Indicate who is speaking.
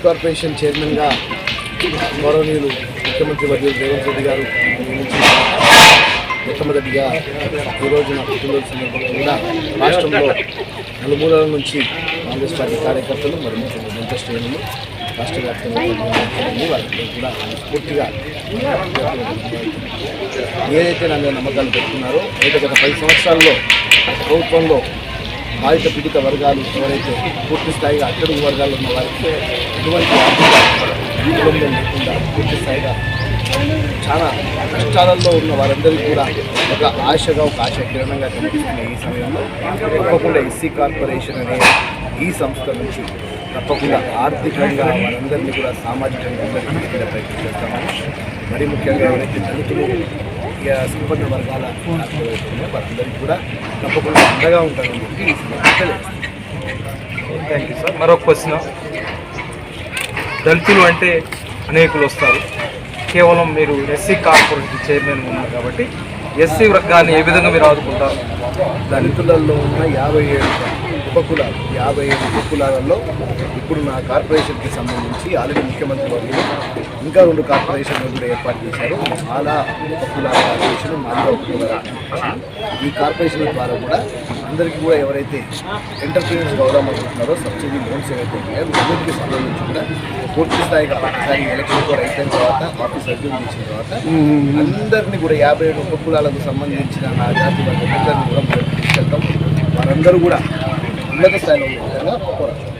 Speaker 1: Corporation చైర్మన్గా గౌరవనీయులు ముఖ్యమంత్రి వర్యులు రేవంత్ రెడ్డి గారు నియమించిన మొట్టమొదటిగా ఈరోజు నా పుట్టినరోజు సందర్భంగా కూడా రాష్ట్రంలో నలుమూలల నుంచి కాంగ్రెస్ పార్టీ కార్యకర్తలు మరి ముఖ్యంగా శ్రేణులు రాష్ట్ర వ్యాప్తంగా వారికి కూడా స్ఫూర్తిగా ఏదైతే నా మీద నమ్మకాలు పెట్టుకున్నారో అయితే గత 10 సంవత్సరాల్లో ప్రభుత్వంలో బాధిత పీడిత వర్గాలు ఎవరైతే పూర్తి స్థాయిగా అట్టడుగు వర్గాలు ఉన్న వారికి ఎటువంటి ఆర్థిక లేకుండా పూర్తి స్థాయిగా చాలా కష్టాలలో ఉన్న వారందరికీ కూడా ఒక ఆశగా ఒక ఆశ కిరణంగా కనిపిస్తున్న ఈ సమయంలో తప్పకుండా ఎస్సీ కార్పొరేషన్ అనే ఈ సంస్థ నుంచి తప్పకుండా ఆర్థికంగా వారందరినీ కూడా సామాజికంగా అందరికీ ప్రయత్నం చేస్తామని మరీ ముఖ్యంగా ఎవరైతే దళితులు సంపన్న వర్గాల వారందరికీ కూడా తప్పకుండా అండగా ఉంటారని చెప్పి ఈ సందర్భంగా
Speaker 2: థ్యాంక్ యూ సార్. మరొక క్వశ్చన్, దళితులు అంటే అనేకులు వస్తారు, కేవలం మీరు ఎస్సీ కార్పొరేషన్ చైర్మన్ ఉన్నారు కాబట్టి ఎస్సీ వర్గాన్ని ఏ విధంగా మీరు ఆదుకుంటారు?
Speaker 1: దళితులలో ఉన్న 57 ఉపకులాలలో ఇప్పుడు నా కార్పొరేషన్కి సంబంధించి ఆల్రెడీ ముఖ్యమంత్రి వర్యులు ఇంకా 2 కార్పొరేషన్లు కూడా ఏర్పాటు చేశారు. చాలా ఉపకులాల కార్పొరేషన్, మాదిగా ఉపకులాల ఈ కార్పొరేషన్ల ద్వారా కూడా అందరికీ కూడా ఎవరైతే ఎంటర్ప్రీనర్స్ గౌరవం అనుకుంటున్నారో సబ్సిడీ లోన్స్ ఏవైతే ఉన్నాయో వీటికి సంబంధించి కూడా పూర్తి స్థాయిగా ఒకసారి ఎలక్షన్ కూడా అయిపోయిన తర్వాత ఆఫీస్ అర్జీలు చేసిన తర్వాత అందరినీ కూడా 57 ఉపకులాలకు సంబంధించిన నా జాతి వర్గందరినీ కూడా తీసుకెళ్తాం. వారందరూ కూడా ఉన్నత స్థాయిలో పోరాడతారు.